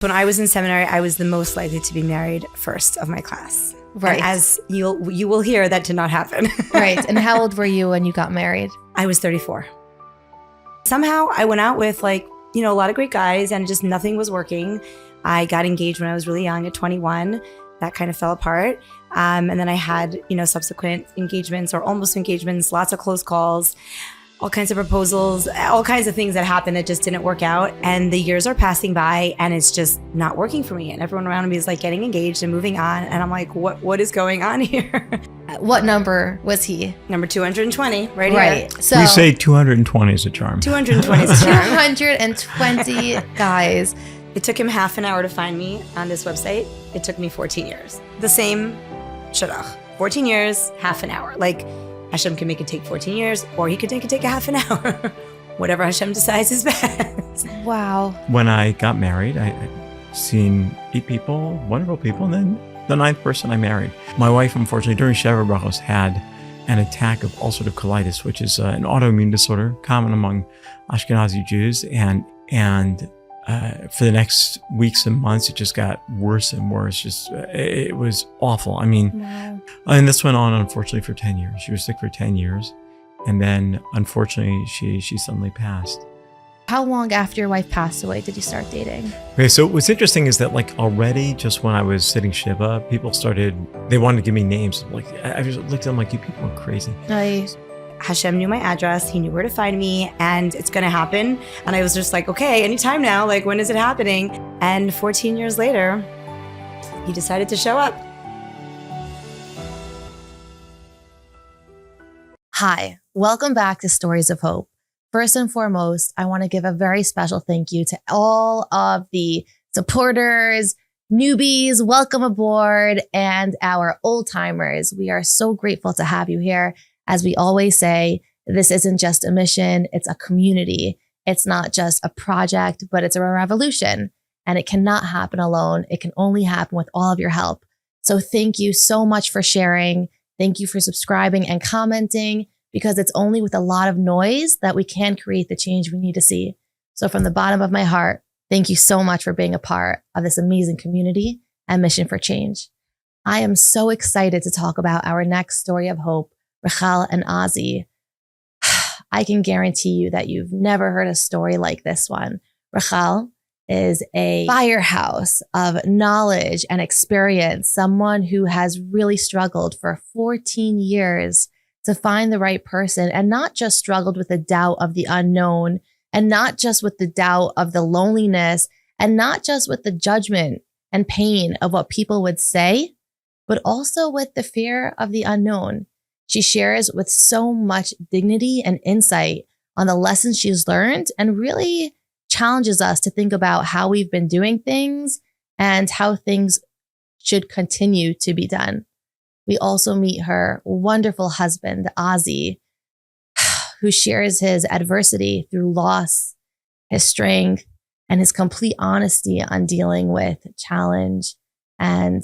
When I was in seminary, I was the most likely to be married first of my class. Right. And as you will hear, that did not happen. Right. And how old were you when you got married? I was 34. Somehow I went out with a lot of great guys and just nothing was working. I got engaged when I was really young at 21. That kind of fell apart. And then I had, subsequent engagements or almost engagements, lots of close calls, all kinds of proposals, all kinds of things that happened that just didn't work out. And the years are passing by and it's just not working for me. And everyone around me is getting engaged and moving on. And I'm like, what is going on here? What number was he? Number 220, right here. Right. So we say 220 is a charm. 220 is a charm. 220 guys. It took him half an hour to find me on this website. It took me 14 years. The same shadach. 14 years, half an hour. Hashem can make it take 14 years, or he could make it take a half an hour. Whatever Hashem decides is best. Wow. When I got married, I'd seen 8 people, wonderful people, and then the 9th person I married. My wife, unfortunately, during Sheva Brachos, had an attack of ulcerative colitis, which is an autoimmune disorder common among Ashkenazi Jews. And for the next weeks and months, it just got worse and worse. It was awful. I mean, Wow. And this went on, unfortunately, for 10 years. She was sick for 10 years. And then, unfortunately, she suddenly passed. How long after your wife passed away did you start dating? Okay, so what's interesting is that already just when I was sitting Shiva, people they wanted to give me names. I just looked at them like, you people are crazy. Hashem knew my address. He knew where to find me, and it's going to happen. And I was just like, okay, anytime now. When is it happening? And 14 years later, he decided to show up. Hi, welcome back to Stories of Hope. First and foremost, I want to give a very special thank you to all of the supporters, newbies, welcome aboard, and our old timers. We are so grateful to have you here. As we always say, this isn't just a mission, it's a community. It's not just a project, but it's a revolution. And it cannot happen alone. It can only happen with all of your help. So thank you so much for sharing. Thank you for subscribing and commenting, because it's only with a lot of noise that we can create the change we need to see. So from the bottom of my heart, thank you so much for being a part of this amazing community and mission for change. I am so excited to talk about our next story of hope, Rachel and Ozzie. I can guarantee you that you've never heard a story like this one. Rachel is a firehouse of knowledge and experience, someone who has really struggled for 14 years to find the right person, and not just struggled with the doubt of the unknown, and not just with the doubt of the loneliness, and not just with the judgment and pain of what people would say, but also with the fear of the unknown. She shares with so much dignity and insight on the lessons she's learned, and really challenges us to think about how we've been doing things and how things should continue to be done. We also meet her wonderful husband, Ozzie, who shares his adversity through loss, his strength, and his complete honesty on dealing with challenge and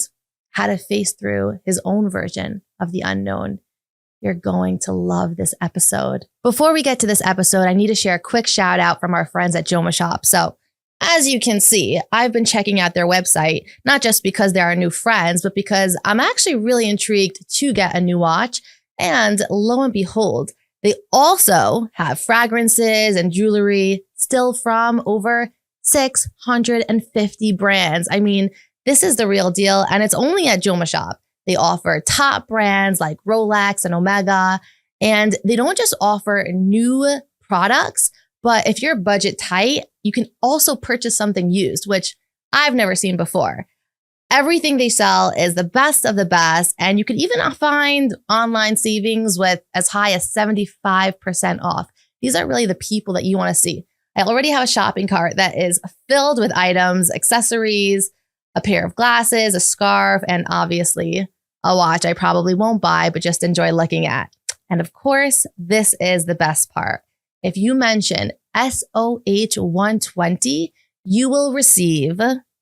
how to face through his own version of the unknown. You're going to love this episode. Before we get to this episode, I need to share a quick shout out from our friends at Joma Shop. So as you can see, I've been checking out their website, not just because they're our new friends, but because I'm actually really intrigued to get a new watch. And lo and behold, they also have fragrances and jewelry still from over 650 brands. I mean, this is the real deal, and it's only at Joma Shop. They offer top brands like Rolex and Omega, and they don't just offer new products, but if you're budget tight, you can also purchase something used, which I've never seen before. Everything they sell is the best of the best, and you can even find online savings with as high as 75% off. These are really the people that you want to see. I already have a shopping cart that is filled with items, accessories, a pair of glasses, a scarf, and obviously a watch I probably won't buy, but just enjoy looking at. And of course, this is the best part. If you mention SOH120, you will receive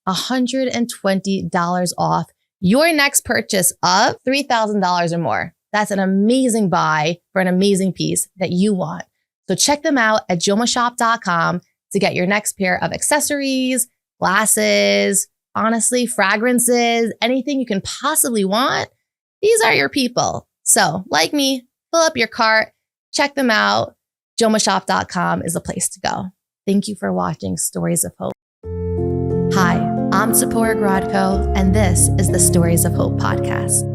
$120 off your next purchase of $3,000 or more. That's an amazing buy for an amazing piece that you want. So check them out at jomashop.com to get your next pair of accessories, glasses, honestly, fragrances, anything you can possibly want. These are your people. So like me, fill up your cart, check them out. jomashop.com is the place to go. Thank you for watching Stories of Hope. Hi, I'm Tzipora Grodko, and this is the Stories of Hope podcast.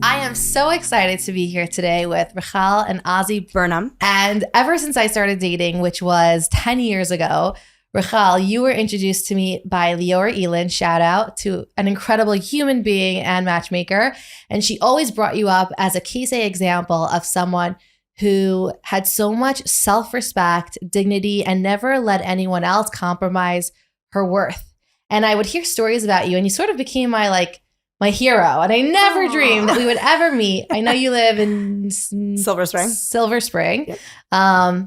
I am so excited to be here today with Rachel and Ozzie Burnham. And ever since I started dating, which was 10 years ago, Rachel, you were introduced to me by Leora Elin, shout out, to an incredible human being and matchmaker. And she always brought you up as a case A example of someone who had so much self-respect, dignity, and never let anyone else compromise her worth. And I would hear stories about you, and you sort of became my hero. And I never dreamed that we would ever meet. I know you live in Silver Spring. Silver Spring. Yep.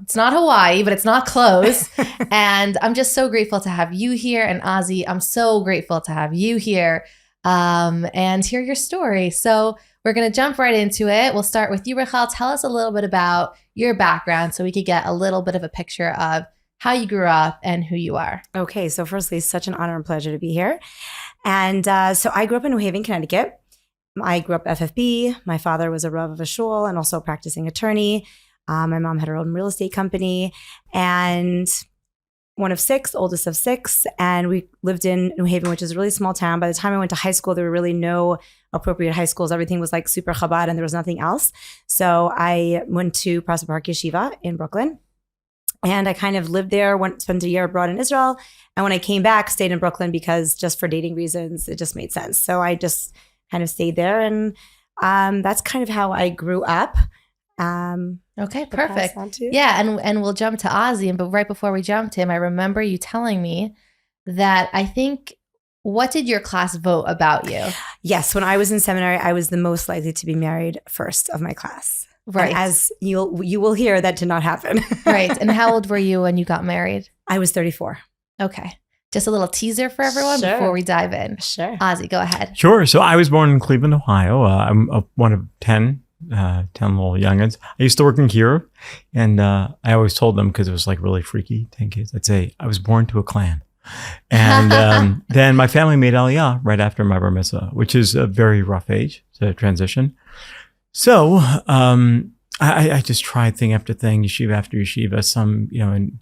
It's not Hawaii, but it's not close. And I'm just so grateful to have you here. And Ozzie, I'm so grateful to have you here and hear your story. So we're going to jump right into it. We'll start with you, Rachel. Tell us a little bit about your background so we could get a little bit of a picture of how you grew up and who you are. Okay, so firstly, it's such an honor and pleasure to be here. And so I grew up in New Haven, Connecticut. I grew up FFB. My father was a Rav of a shul and also a practicing attorney. My mom had her own real estate company, and one of six, oldest of six. And we lived in New Haven, which is a really small town. By the time I went to high school, there were really no appropriate high schools. Everything was like super Chabad and there was nothing else. So I went to Prospect Park Yeshiva in Brooklyn. And I kind of lived there, spent a year abroad in Israel. And when I came back, stayed in Brooklyn because just for dating reasons, it just made sense. So I just kind of stayed there. And that's kind of how I grew up. Okay, perfect. Yeah, and we'll jump to Ozzie. But right before we jump to him, I remember you telling me that what did your class vote about you? Yes, when I was in seminary, I was the most likely to be married first of my class. Right. And as you will hear, that did not happen. Right. And how old were you when you got married? I was 34. Okay. Just a little teaser for everyone Sure. before we dive in. Sure. Ozzie, go ahead. Sure. So I was born in Cleveland, Ohio. I'm one of 10 little youngins. I used to work in Kyiv, and I always told them, because it was like really freaky, 10 kids, I'd say, I was born to a clan. And then my family made Aliyah right after my bar mitzvah, which is a very rough age to transition. So I just tried thing after thing, yeshiva after yeshiva, some, in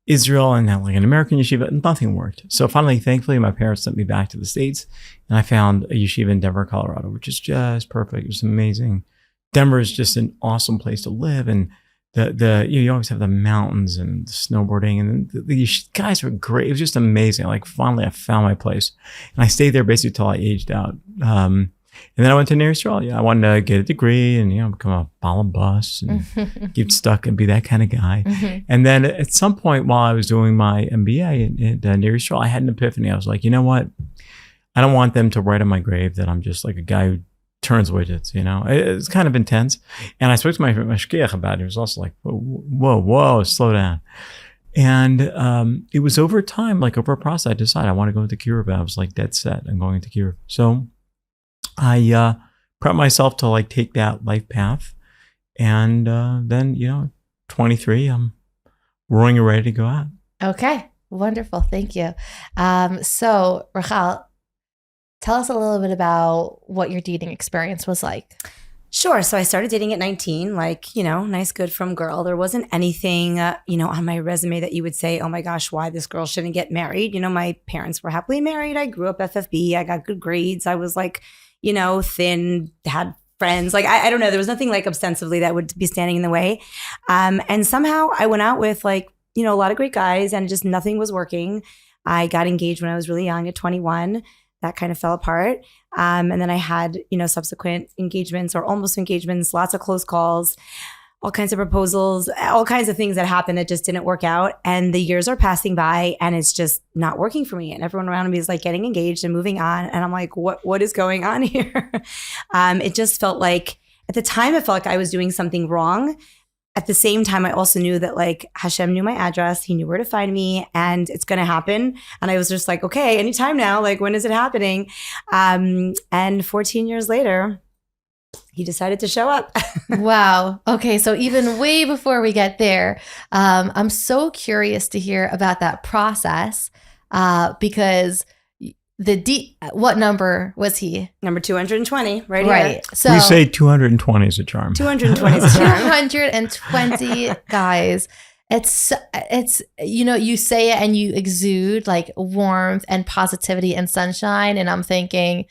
Israel and now like an American yeshiva, and nothing worked. So finally, thankfully, my parents sent me back to the States, and I found a yeshiva in Denver, Colorado, which is just perfect. It was amazing. Denver is just an awesome place to live, and you always have the mountains and the snowboarding, and the guys were great. It was just amazing. Like finally, I found my place, and I stayed there basically till I aged out. And then I went to Near Israel. I wanted to get a degree and become a balabus and get stuck and be that kind of guy. And then at some point while I was doing my MBA at Near Israel, I had an epiphany. I was like, you know what? I don't want them to write on my grave that I'm just like a guy who turns widgets. It's kind of intense. And I spoke to my shkiach about it. He was also like, whoa, slow down. And it was over time, like over a process, I decided I want to go into Kyiv. I was like dead set on going into Kyiv. So I prepped myself to like take that life path. And then, 23, I'm roaring and ready to go out. Okay. Wonderful. Thank you. So Rachel, tell us a little bit about what your dating experience was like. Sure. So I started dating at 19, nice, good from girl. There wasn't anything, on my resume that you would say, oh my gosh, why this girl shouldn't get married. My parents were happily married. I grew up FFB. I got good grades. I was like, thin, had friends. Like, I don't know. There was nothing like ostensibly that would be standing in the way. And somehow I went out with a lot of great guys and just nothing was working. I got engaged when I was really young at 21. That kind of fell apart. And then I had, subsequent engagements or almost engagements, lots of close calls, all kinds of proposals, all kinds of things that happened that just didn't work out. And the years are passing by and it's just not working for me. And everyone around me is like getting engaged and moving on. And I'm like, what is going on here? It just felt like, at the time, it felt like I was doing something wrong. At the same time, I also knew that like Hashem knew my address. He knew where to find me and it's going to happen. And I was just like, okay, anytime now, like when is it happening? And 14 years later, he decided to show up. Wow. Okay. So even way before we get there, I'm so curious to hear about that process because what number was he? Number 220, right Right. here. So We say 220 is a charm. 220 is a charm. 220 guys. It's you say it and you exude like warmth and positivity and sunshine, and I'm thinking,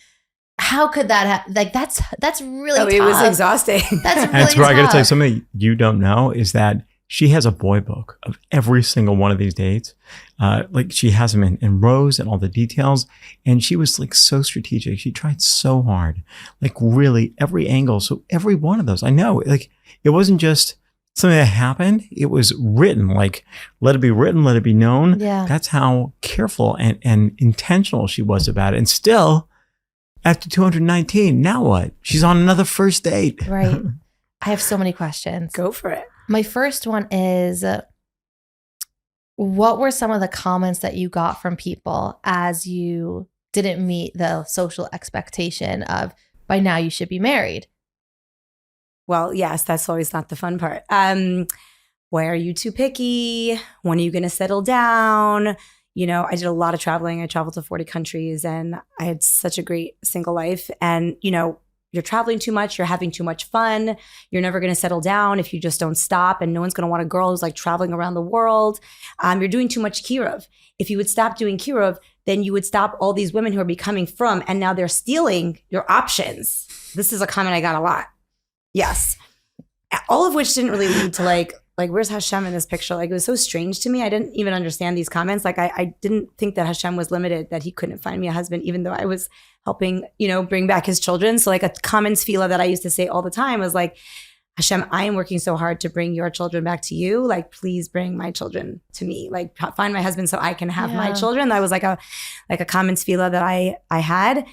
how could that that's really tough. It was exhausting. That's really That's where I got to tough. tell you something you don't know is that she has a boy book of every single one of these dates. Like she has them in rows and all the details. And she was like so strategic. She tried so hard, like really every angle. So every one of those, I know, like it wasn't just something that happened. It was written, like let it be written, let it be known. Yeah. That's how careful and intentional she was about it. And still, after 219, now what? She's on another first date. Right. I have so many questions. Go for it. My first one is, what were some of the comments that you got from people as you didn't meet the social expectation of by now you should be married? Well, yes, that's always not the fun part. Why are you too picky? When are you going to settle down? You know, I did a lot of traveling. I traveled to 40 countries and I had such a great single life. And, you know, you're traveling too much. You're having too much fun. You're never going to settle down if you just don't stop. And no one's going to want a girl who's like traveling around the world. You're doing too much kirov. If you would stop doing kirov, then you would stop all these women who are becoming from, and now they're stealing your options. This is a comment I got a lot. Yes. All of which didn't really lead to like where's Hashem in this picture? Like it was so strange to me. I didn't even understand these comments. Like I didn't think that Hashem was limited, that he couldn't find me a husband, even though I was helping, you know, bring back his children. So like a common tefillah that I used to say all the time was like, Hashem, I am working so hard to bring your children back to you. Like, please bring my children to me. Like find my husband so I can have my children. That was like a common tefillah that I had.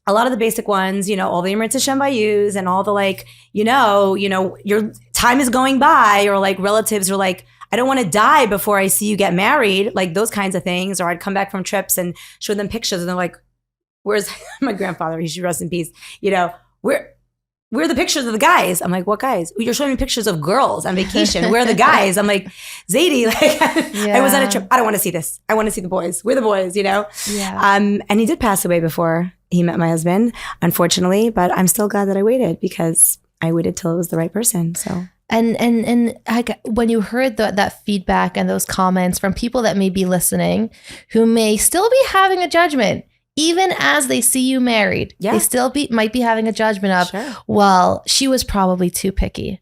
A lot of the basic ones, you know, all the Emirates Hashem Bayus and all the like, you know, your time is going by, or like relatives are like, I don't want to die before I see you get married, like those kinds of things. Or I'd come back from trips and show them pictures and they're like, where's my grandfather? He should rest in peace. You know, where are the pictures of the guys? I'm like, what guys? You're showing me pictures of girls on vacation. Where are the guys? I'm like, Zadie, like I was on a trip. I don't want to see this. I want to see the boys. We're the boys, you know? Yeah. And he did pass away before he met my husband, unfortunately, but I'm still glad that I waited because I waited till it was the right person. So. And when you heard that feedback and those comments from people that may be listening, who may still be having a judgment, even as they see you married, they still might be having a judgment of, well, she was probably too picky.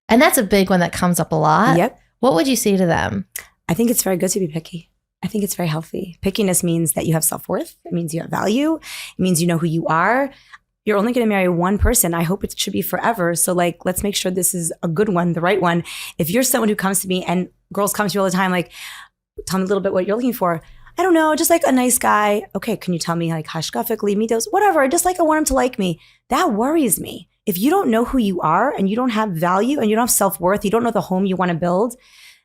And that's a big one that comes up a lot. Yep. What would you say to them? I think it's very good to be picky. I think it's very healthy. Pickiness means that you have self-worth. It means you have value. It means you know who you are. You're only going to marry one person. I hope it should be forever. So like, let's make sure this is a good one, the right one. If you're someone who comes to me, and girls come to me all the time, like, tell me a little bit what you're looking for. I don't know, just like a nice guy. Okay, can you tell me like hashkafically, mitos, whatever, just like I want him to like me. That worries me. If you don't know who you are and you don't have value and you don't have self-worth, you don't know the home you want to build,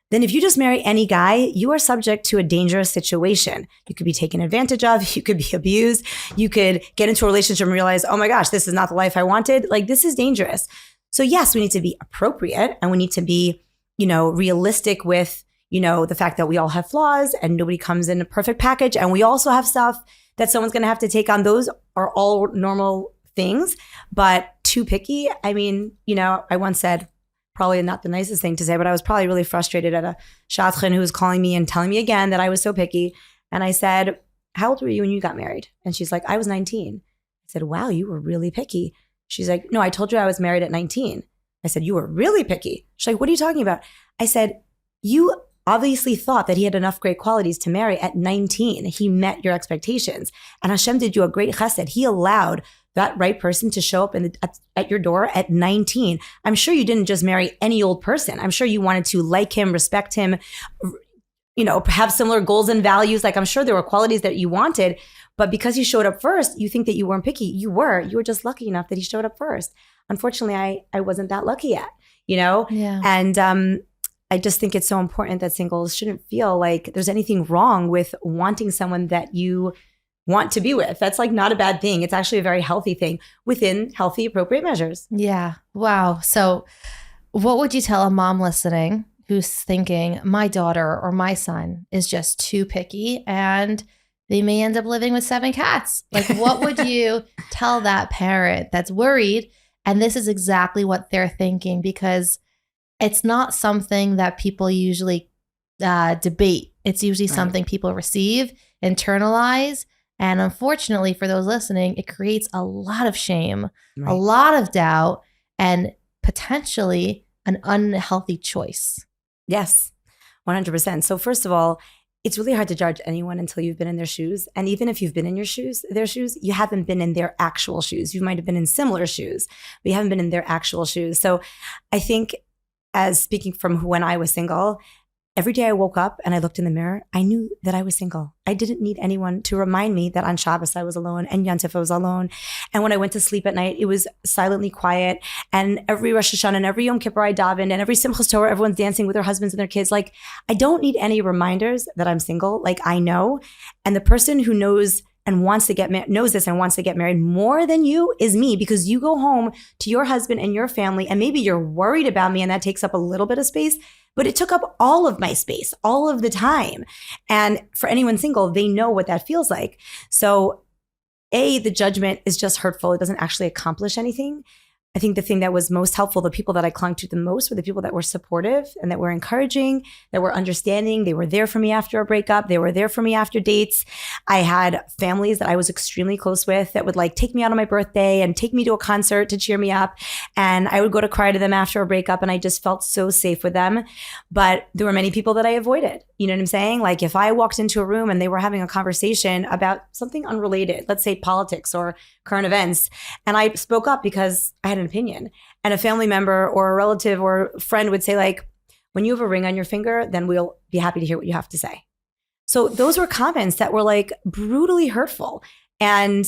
then if you just marry any guy, you are subject to a dangerous situation. You could be taken advantage of. You could be abused. You could get into a relationship and realize, oh my gosh, this is not the life I wanted. Like, this is dangerous. So yes, we need to be appropriate and we need to be, realistic with, the fact that we all have flaws and nobody comes in a perfect package. And we also have stuff that someone's going to have to take on. Those are all normal things, but too picky. I mean, I once said, probably not the nicest thing to say, but I was probably really frustrated at a shadchan who was calling me and telling me again that I was so picky. And I said, how old were you when you got married? And she's like, I was 19. I said, wow, you were really picky. She's like, no, I told you I was married at 19. I said, you were really picky. She's like, what are you talking about? I said, you obviously thought that he had enough great qualities to marry at 19. He met your expectations. And Hashem did you a great chesed. He allowed that right person to show up at your door at 19. I'm sure you didn't just marry any old person. I'm sure you wanted to like him, respect him, have similar goals and values. Like, I'm sure there were qualities that you wanted, but because he showed up first, you think that you weren't picky. You were just lucky enough that he showed up first. Unfortunately, I wasn't that lucky yet, Yeah. And I just think it's so important that singles shouldn't feel like there's anything wrong with wanting someone that you want to be with. That's like not a bad thing. It's actually a very healthy thing within healthy, appropriate measures. Yeah. Wow. So what would you tell a mom listening who's thinking my daughter or my son is just too picky and they may end up living with 7 cats? Like, what would you tell that parent that's worried? And this is exactly what they're thinking, because it's not something that people usually debate. It's usually something people receive, internalize. And unfortunately for those listening, it creates a lot of shame, a lot of doubt, and potentially an unhealthy choice. Yes, 100%. So first of all, it's really hard to judge anyone until you've been in their shoes. And even if you've been in their shoes, you haven't been in their actual shoes. You might have been in similar shoes, but you haven't been in their actual shoes. So I think, as speaking from when I was single, every day I woke up and I looked in the mirror, I knew that I was single. I didn't need anyone to remind me that on Shabbos I was alone and Yom Tov I was alone. And when I went to sleep at night, it was silently quiet. And every Rosh Hashanah and every Yom Kippur I davened, and every Simchas Torah, everyone's dancing with their husbands and their kids. Like, I don't need any reminders that I'm single. Like, I know. And the person who knows and wants to get knows this and wants to get married more than you is me, because you go home to your husband and your family, and maybe you're worried about me and that takes up a little bit of space, but it took up all of my space, all of the time. And for anyone single, they know what that feels like. So the judgment is just hurtful. It doesn't actually accomplish anything. I think the thing that was most helpful, the people that I clung to the most, were the people that were supportive and that were encouraging, that were understanding. They were there for me after a breakup. They were there for me after dates. I had families that I was extremely close with that would like take me out on my birthday and take me to a concert to cheer me up. And I would go to cry to them after a breakup, and I just felt so safe with them. But there were many people that I avoided. You know what I'm saying? Like, if I walked into a room and they were having a conversation about something unrelated, let's say politics or current events, and I spoke up because I had an opinion, and a family member or a relative or friend would say, like, when you have a ring on your finger, then we'll be happy to hear what you have to say. So those were comments that were like brutally hurtful. And,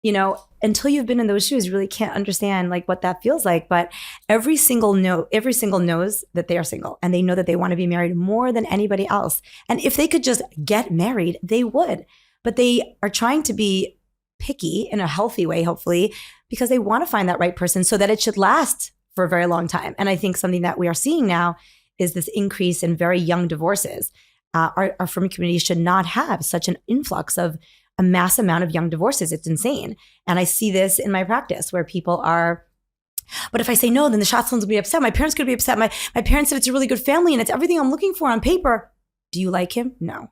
you know, until you've been in those shoes, you really can't understand like what that feels like. But every single knows that they are single, and they know that they want to be married more than anybody else. And if they could just get married, they would. But they are trying to be picky in a healthy way, hopefully, because they want to find that right person so that it should last for a very long time. And I think something that we are seeing now is this increase in very young divorces. Our frum community should not have such an influx of a mass amount of young divorces. It's insane. And I see this in my practice where people are, but if I say no, then the Schatzlins will be upset. My parents could be upset. My parents said it's a really good family and it's everything I'm looking for on paper. Do you like him? No.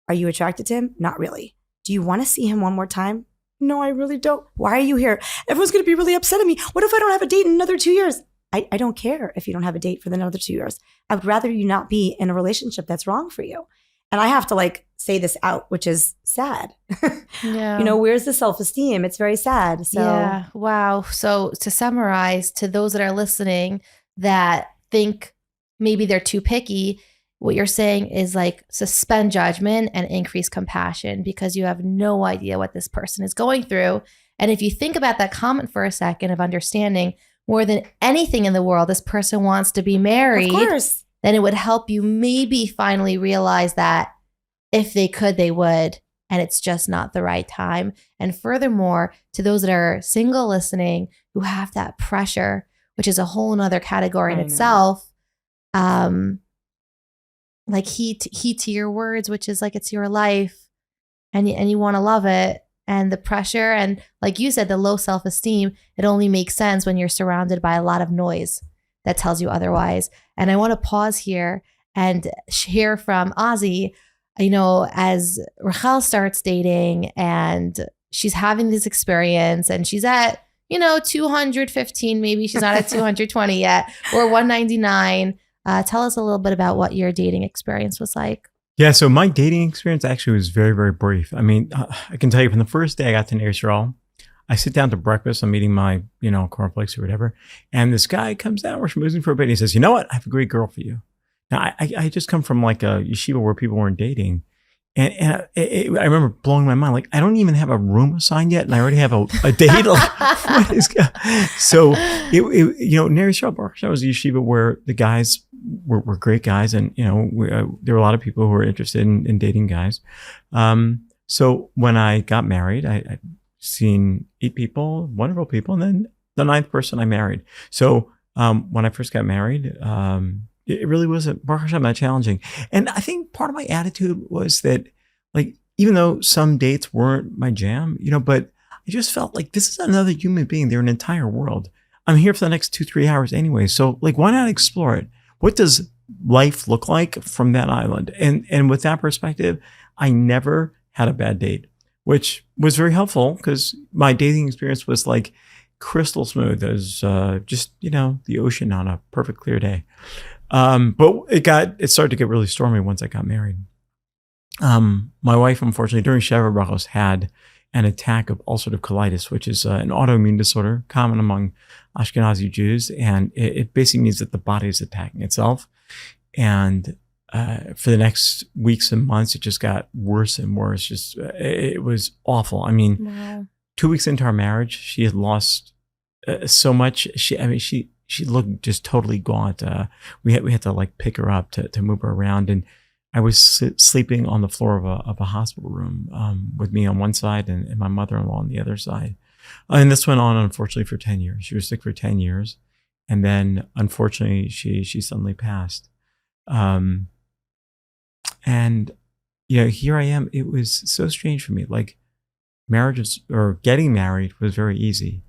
Are you attracted to him? Not really. Do you want to see him one more time? No, I really don't. Why are you here? Everyone's going to be really upset at me. What if I don't have a date in another 2 years? I don't care if you don't have a date for another 2 years. I would rather you not be in a relationship that's wrong for you. And I have to like say this out, which is sad. Yeah. You know, where's the self-esteem? It's very sad. So yeah. Wow. So to summarize, to those that are listening that think maybe they're too picky, what you're saying is like suspend judgment and increase compassion, because you have no idea what this person is going through. And if you think about that comment for a second of understanding, more than anything in the world, this person wants to be married. Of course. Then it would help you maybe finally realize that if they could, they would, and it's just not the right time. And furthermore, to those that are single listening who have that pressure, which is a whole nother category in itself, like heed to your words, which is like it's your life, and you want to love it. And the pressure and, like you said, the low self-esteem, it only makes sense when you're surrounded by a lot of noise that tells you otherwise. And I want to pause here and hear from Ozzie, you know, as Rachel starts dating and she's having this experience and she's at, you know, 215, maybe she's not at 220 yet, or 199. Tell us a little bit about what your dating experience was like. Yeah, so my dating experience actually was very, very brief. I mean, I can tell you from the first day I got to Israel, I sit down to breakfast. I'm eating my, cornflakes or whatever. And this guy comes down, we're schmoozing for a bit. And he says, you know what? I have a great girl for you. Now, I just come from like a yeshiva where people weren't dating. And I remember blowing my mind. Like, I don't even have a room assigned yet. And I already have a date. Like, what is so, Ner Yisrael Baruch Hashem was a yeshiva where the guys were great guys. And, there were a lot of people who were interested in dating guys. So when I got married, I'd seen 8 people, wonderful people, and then the 9th person I married. So when I first got married, it really wasn't Baruch Hashem, that challenging. And I think part of my attitude was that, like, even though some dates weren't my jam, but I just felt like this is another human being. They're an entire world. I'm here for the next 2-3 hours anyway. So like, why not explore it? What does life look like from that island? And with that perspective, I never had a bad date, which was very helpful because my dating experience was like crystal smooth as just, the ocean on a perfect clear day. But it started to get really stormy once I got married. My wife, unfortunately, during Tzipora Grodko had an attack of ulcerative colitis, which is an autoimmune disorder common among Ashkenazi Jews. And it basically means that the body is attacking itself. And for the next weeks and months, it just got worse and worse. It was awful. I mean, Wow. 2 weeks into our marriage, she had lost so much. She looked just totally gaunt. We had to like pick her up to move her around, and I was sleeping on the floor of a hospital room with me on one side and my mother-in-law on the other side. And this went on, unfortunately, for 10 years. She was sick for 10 years, and then unfortunately, she suddenly passed. And here I am. It was so strange for me. Like, getting married was very easy,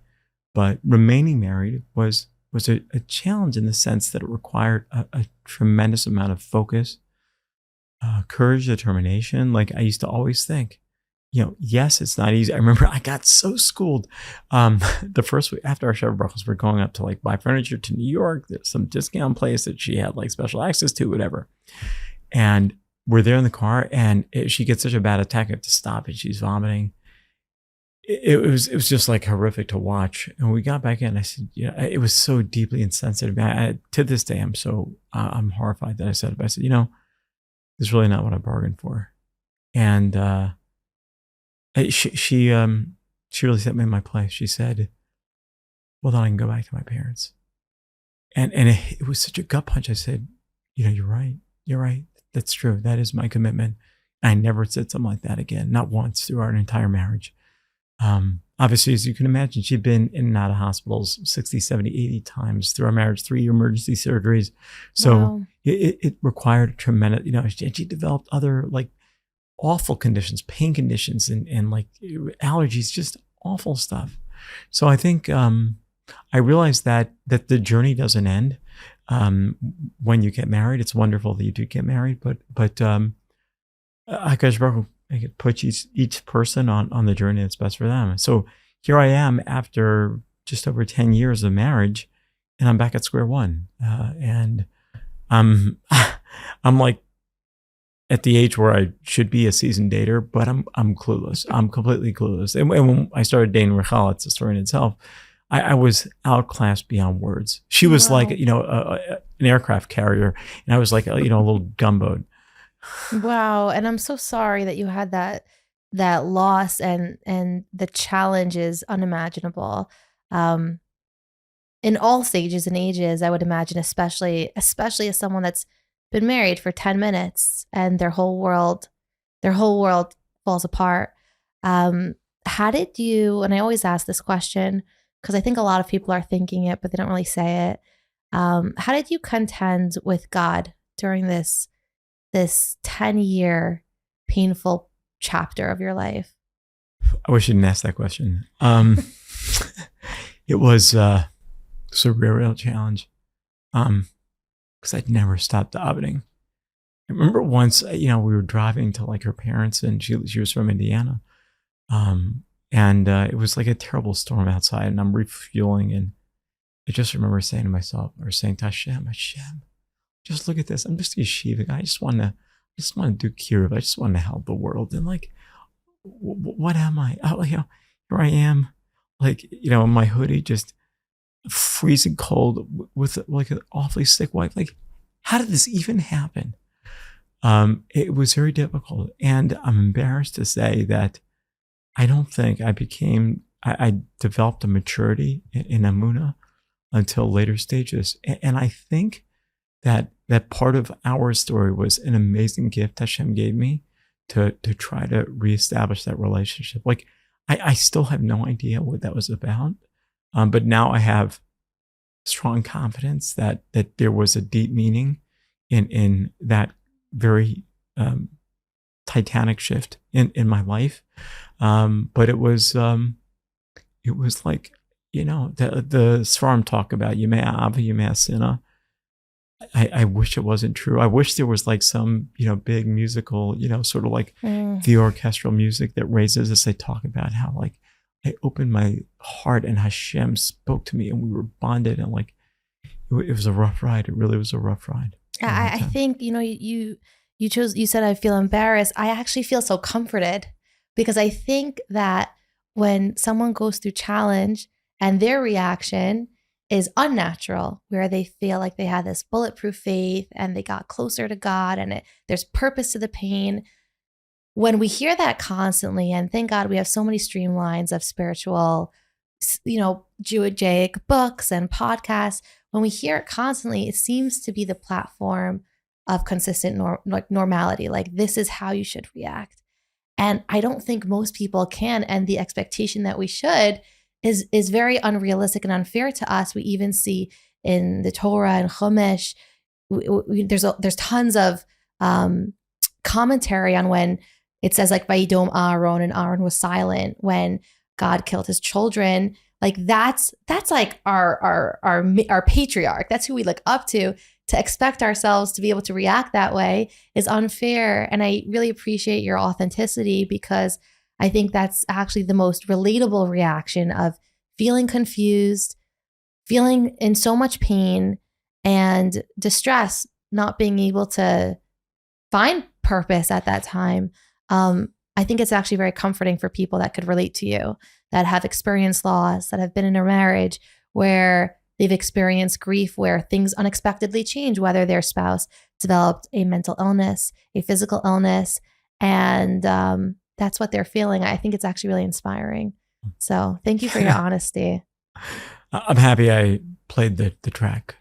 but remaining married was a challenge in the sense that it required a tremendous amount of focus, courage, determination. Like, I used to always think, yes, it's not easy. I remember I got so schooled. The first week after our Tzipora Grodko, we're going up to like buy furniture to New York. There's some discount place that she had like special access to, whatever. And we're there in the car, and she gets such a bad attack, I have to stop, and she's vomiting. It was just like horrific to watch. And we got back in. I said, it was so deeply insensitive. To this day, I'm horrified that I said it. But I said, this is really not what I bargained for. And she really set me in my place. She said, well, then I can go back to my parents. And it was such a gut punch. I said, you're right. You're right. That's true. That is my commitment. I never said something like that again. Not once through our entire marriage. Obviously, as you can imagine, she'd been in and out of hospitals 60, 70, 80 times through our marriage, 3 emergency surgeries. So Wow. it required a tremendous, she developed other like awful conditions, pain conditions, and like allergies, just awful stuff. So I think I realized that the journey doesn't end when you get married. It's wonderful that you do get married, but Akash Baruch I could put each person on the journey that's best for them. So here I am after just over 10 years of marriage, and I'm back at square one. And I'm like at the age where I should be a seasoned dater, but I'm clueless. I'm completely clueless. And when I started dating Rachel, it's a story in itself. I was outclassed beyond words. She was Wow. like, an aircraft carrier, and I was like, a little gunboat. Wow. And I'm so sorry that you had that loss, and the challenge is unimaginable. In all stages and ages, I would imagine, especially as someone that's been married for 10 minutes and their whole world falls apart. How did you, and I always ask this question because I think a lot of people are thinking it, but they don't really say it. How did you contend with God during this 10-year painful chapter of your life? I wish you didn't ask that question. It was a real challenge because I'd never stopped davening. I remember once, we were driving to like her parents, and she was from Indiana. And it was like a terrible storm outside, and I'm refueling, and I just remember saying to myself, or saying to Hashem, just look at this. I'm just a yeshiva guy. I just want to do kiruv. I just want to help the world. And like, what am I? Here I am, like, in my hoodie, just freezing cold with like an awfully sick wife. Like, how did this even happen? It was very difficult. And I'm embarrassed to say that I don't think I developed a maturity in Amunah until later stages. And I think that part of our story was an amazing gift Hashem gave me to try to reestablish that relationship. Like I still have no idea what that was about. But now I have strong confidence that there was a deep meaning in that very titanic shift in my life. But it was like, the Svarim talk about Yemei Ava, Yemei Asina. I wish it wasn't true. I wish there was like some, big musical, sort of like the orchestral music that raises us. They talk about how like I opened my heart and Hashem spoke to me and we were bonded, and like it was a rough ride. It really was a rough ride. I think, you said I feel embarrassed. I actually feel so comforted, because I think that when someone goes through challenge and their reaction is unnatural, where they feel like they had this bulletproof faith and they got closer to God and there's purpose to the pain. When we hear that constantly, and thank God we have so many streamlines of spiritual, Jewish books and podcasts, when we hear it constantly, it seems to be the platform of consistent normality. Like, this is how you should react. And I don't think most people can. And the expectation that we should is very unrealistic and unfair to us. We even see in the Torah and Chumash, there's tons of commentary on when it says like Vayidom Aaron, and Aaron was silent when God killed his children. Like that's like our patriarch. That's who we look up to. To expect ourselves to be able to react that way is unfair. And I really appreciate your authenticity, because I think that's actually the most relatable reaction of feeling confused, feeling in so much pain and distress, not being able to find purpose at that time. I think it's actually very comforting for people that could relate to you, that have experienced loss, that have been in a marriage where they've experienced grief, where things unexpectedly change, whether their spouse developed a mental illness, a physical illness, and that's what they're feeling. I think it's actually really inspiring. So thank you for your honesty. I'm happy I played the track.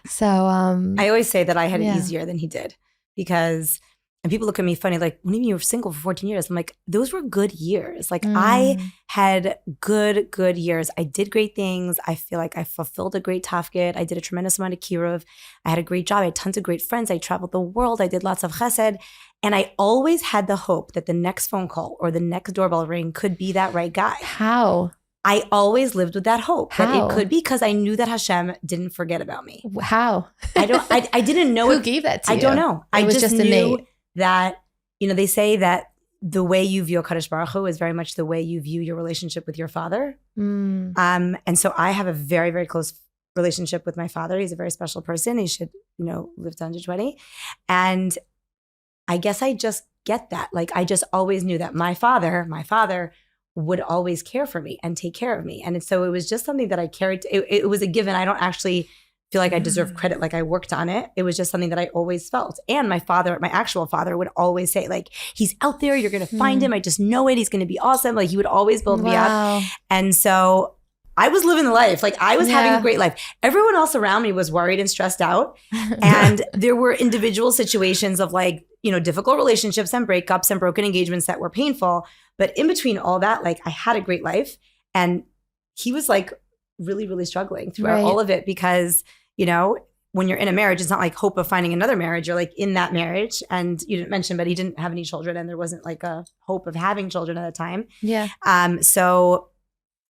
So I always say that I had it easier than he did, because, and people look at me funny, like, what do you mean you were single for 14 years? I'm like, those were good years. Like I had good years. I did great things. I feel like I fulfilled a great tafkid. I did a tremendous amount of kiruv. I had a great job. I had tons of great friends. I traveled the world. I did lots of chesed. And I always had the hope that the next phone call or the next doorbell ring could be that right guy. How? I always lived with that hope that How? it could be, because I knew that Hashem didn't forget about me. How? I didn't know. Who gave that to you? I don't know. It was just knew innate. that, they say that the way you view HaKadosh Baruch Hu is very much the way you view your relationship with your father. And so I have a very, very close relationship with my father. He's a very special person. He should, live to 120. And I guess I just get that. Like, I just always knew that my father would always care for me and take care of me. And so it was just something that I carried. It was a given. I don't actually feel like I deserve credit, like I worked on it. It was just something that I always felt. And my actual father would always say, like, he's out there, you're going to find him. I just know it. He's going to be awesome. Like, he would always build me up. And so I was living the life. Like, I was having a great life. Everyone else around me was worried and stressed out. And there were individual situations of like, difficult relationships and breakups and broken engagements that were painful. But in between all that, like, I had a great life. And he was like really, really struggling throughout all of it, because, when you're in a marriage, it's not like hope of finding another marriage. You're like in that marriage. And you didn't mention, but he didn't have any children, and there wasn't like a hope of having children at the time. Yeah. So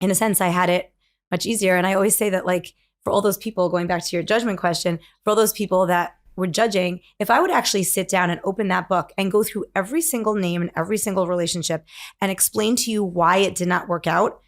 in a sense, I had it much easier. And I always say that, like, for all those people, going back to your judgment question, for all those people that were judging, if I would actually sit down and open that book and go through every single name and every single relationship and explain to you why it did not work out,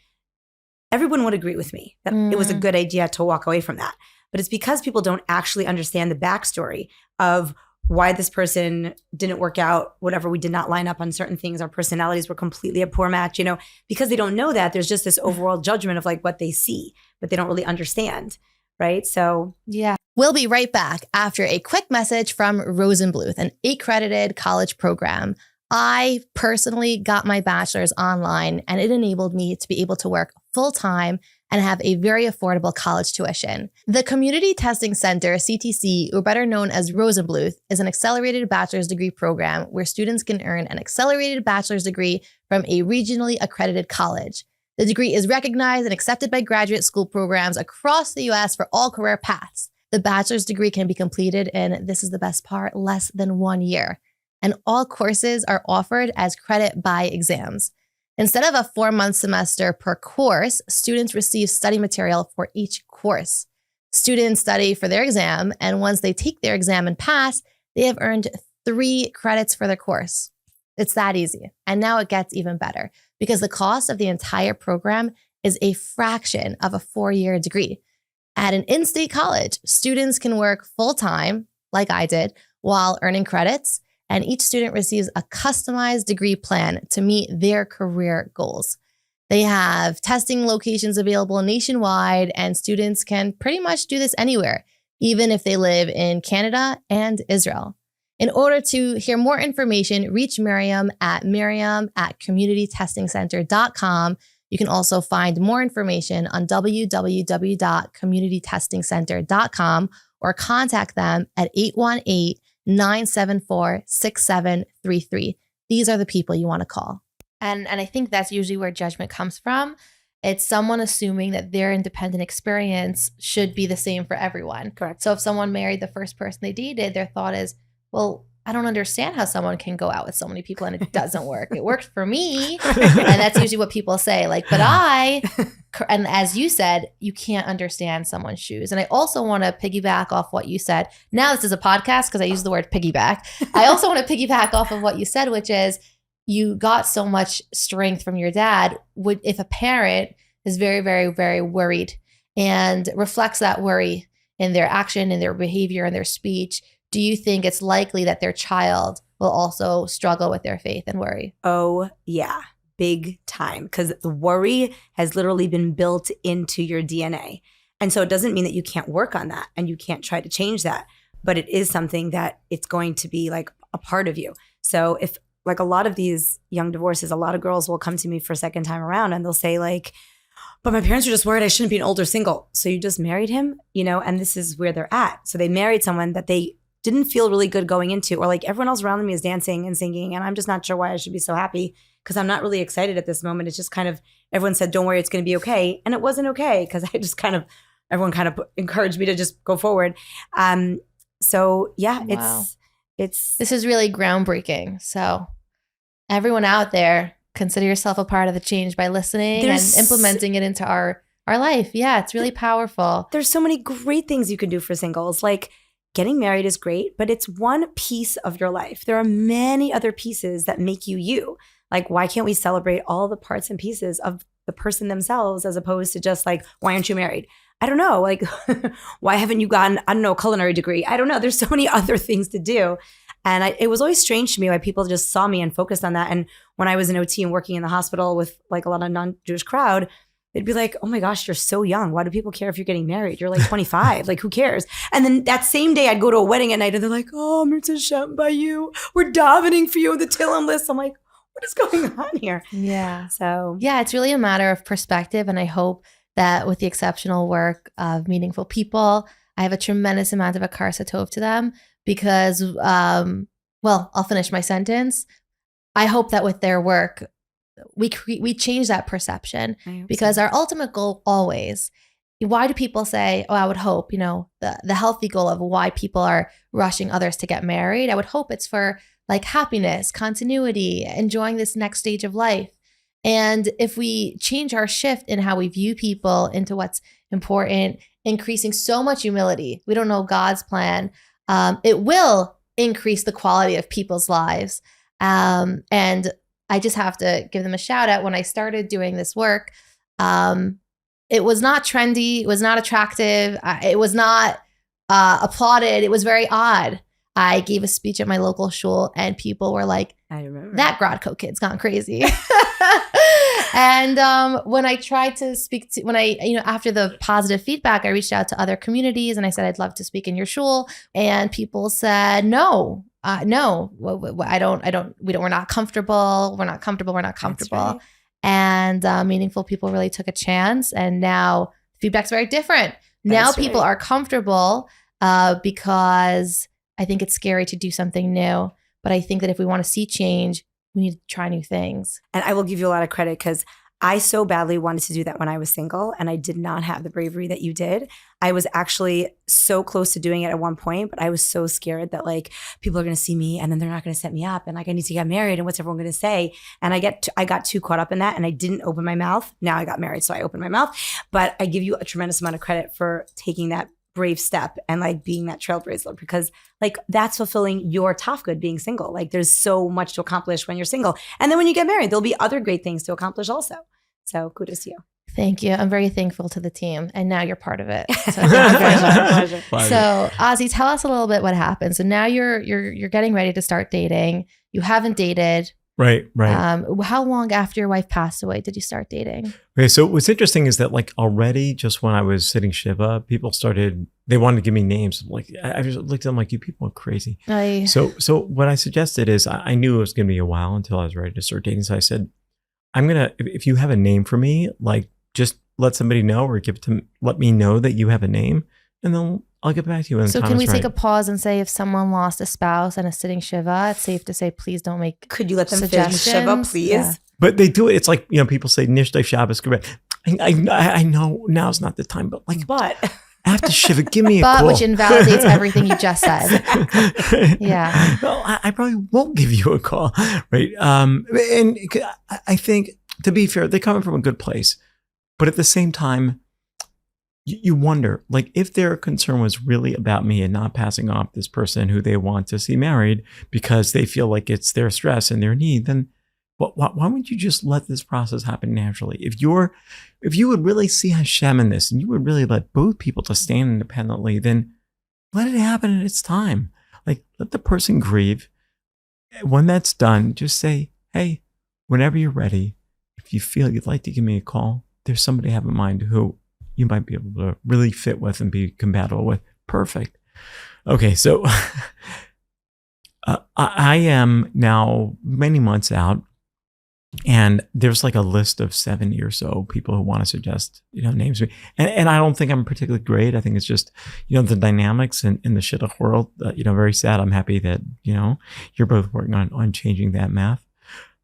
everyone would agree with me that it was a good idea to walk away from that. But it's because people don't actually understand the backstory of why this person didn't work out, whatever, we did not line up on certain things. Our personalities were completely a poor match, because they don't know that. There's just this overall judgment of like what they see, but they don't really understand, right? So yeah. We'll be right back after a quick message from Rosenbluth, an 8-credited college program. I personally got my bachelor's online, and it enabled me to be able to work full-time and have a very affordable college tuition. The Community Testing Center, CTC, or better known as Rosenbluth, is an accelerated bachelor's degree program where students can earn an accelerated bachelor's degree from a regionally accredited college. The degree is recognized and accepted by graduate school programs across the U.S. for all career paths. The bachelor's degree can be completed in, this is the best part, less than 1 year. And all courses are offered as credit by exams. Instead of a 4-month semester per course, students receive study material for each course. Students study for their exam, and once they take their exam and pass, they have earned 3 credits for their course. It's that easy. And now it gets even better because the cost of the entire program is a fraction of a 4-year degree. At an in-state college, students can work full-time, like I did, while earning credits, and each student receives a customized degree plan to meet their career goals. They have testing locations available nationwide, and students can pretty much do this anywhere, even if they live in Canada and Israel. In order to hear more information, reach Miriam at communitytestingcenter.com. You can also find more information on www.communitytestingcenter.com or contact them at 818-974-6733. These are the people you want to call. And I think that's usually where judgment comes from. It's someone assuming that their independent experience should be the same for everyone. Correct. So if someone married the first person they dated, their thought is, well, I don't understand how someone can go out with so many people and it doesn't work. It worked for me. And that's usually what people say. Like, but and as you said, you can't understand someone's shoes. And I also want to piggyback off what you said. Now this is a podcast because I use the word piggyback. I also want to piggyback off of what you said, which is you got so much strength from your dad. If a parent is very, very, very worried and reflects that worry in their action, in their behavior, in their speech, do you think it's likely that their child will also struggle with their faith and worry? Oh, yeah. Big time. Because the worry has literally been built into your DNA. And so it doesn't mean that you can't work on that and you can't try to change that. But it is something that it's going to be like a part of you. So if like a lot of these young divorces, a lot of girls will come to me for a second time around and they'll say like, but my parents are just worried I shouldn't be an older single. So you just married him, and this is where they're at. So they married someone that they didn't feel really good going into, or like everyone else around me is dancing and singing and I'm just not sure why I should be so happy because I'm not really excited at this moment. It's just kind of, everyone said, don't worry, it's going to be okay. And it wasn't okay because everyone kind of encouraged me to just go forward. So yeah, wow. This is really groundbreaking. So everyone out there, consider yourself a part of the change by listening and implementing it into our life. Yeah, it's really powerful. There's so many great things you can do for singles. Like, getting married is great, but it's one piece of your life. There are many other pieces that make you you. Like, why can't we celebrate all the parts and pieces of the person themselves as opposed to just like, why aren't you married? I don't know. Like, why haven't you gotten, I don't know, a culinary degree? I don't know. There's so many other things to do. And it was always strange to me why people just saw me and focused on that. And when I was in OT and working in the hospital with like a lot of non-Jewish crowd, they'd be like, oh my gosh, you're so young. Why do people care if you're getting married? You're like 25. Like, who cares? And then that same day I'd go to a wedding at night and they're like, oh, Mirza Shem by you. We're davening for you, the Tillim list. I'm like, what is going on here? Yeah. So yeah, it's really a matter of perspective. And I hope that with the exceptional work of meaningful people, I have a tremendous amount of akar satov to them because, I'll finish my sentence. I hope that with their work, we change that perception because our ultimate goal always, why do people say, oh, I would hope, the healthy goal of why people are rushing others to get married. I would hope it's for like happiness, continuity, enjoying this next stage of life. And if we change our shift in how we view people into what's important, increasing so much humility, we don't know God's plan, it will increase the quality of people's lives. And I just have to give them a shout out. When I started doing this work, it was not trendy. It was not attractive. It was not applauded. It was very odd. I gave a speech at my local shul and people were like, I remember that Grodko kid's gone crazy. And when I tried to speak to, after the positive feedback, I reached out to other communities and I said, I'd love to speak in your shul. And people said, no, I don't, we're not comfortable. We're not comfortable. Right. and meaningful people really took a chance. And now feedback's very different. Now people are comfortable because I think it's scary to do something new. But I think that if we want to see change, we need to try new things. And I will give you a lot of credit because I so badly wanted to do that when I was single, and I did not have the bravery that you did. I was actually so close to doing it at one point, but I was so scared that like people are going to see me and then they're not going to set me up, and like I need to get married and what's everyone going to say? And I got too caught up in that, and I didn't open my mouth. Now I got married, so I opened my mouth. But I give you a tremendous amount of credit for taking that brave step and like being that trailblazer, because like that's fulfilling your top good being single. Like there's so much to accomplish when you're single. And then when you get married, there'll be other great things to accomplish also. So kudos to you. Thank you. I'm very thankful to the team. And now you're part of it. So thank you very much. So Ozzie, tell us a little bit what happened. So now you're getting ready to start dating. You haven't dated. Right. How long after your wife passed away did you start dating? Okay, so what's interesting is that like already just when I was sitting Shiva, people they wanted to give me names. Like I just looked at them like, you people are crazy. So what I suggested is I knew it was going to be a while until I was ready to start dating. So I said, if you have a name for me, like just let somebody know or let me know that you have a name, and then I'll get back to you. So can we take a pause and say if someone lost a spouse and a sitting Shiva, it's safe to say, please don't make Could you let them suggestions? finish Shiva, please? Yeah. But they do it. It's like, people say Nishtay Shabbos. I know now's not the time, but after Shiva, give me a call. Which invalidates everything you just said. Yeah. Well, I probably won't give you a call, right? And I think, to be fair, they're coming from a good place. But at the same time, you wonder, like, if their concern was really about me and not passing off this person who they want to see married because they feel like it's their stress and their need, then why wouldn't you just let this process happen naturally? If you would really see Hashem in this and you would really let both people to stand independently, then let it happen at its time. Like, let the person grieve. When that's done, just say, hey, whenever you're ready, if you feel you'd like to give me a call, there's somebody I have in mind who you might be able to really fit with and be compatible with. Perfect. Okay, so I am now many months out, and there's like a list of 70 or so people who want to suggest, names to me. And I don't think I'm particularly great. I think it's just, the dynamics in the shidduch world, very sad. I'm happy that, you're both working on changing that math.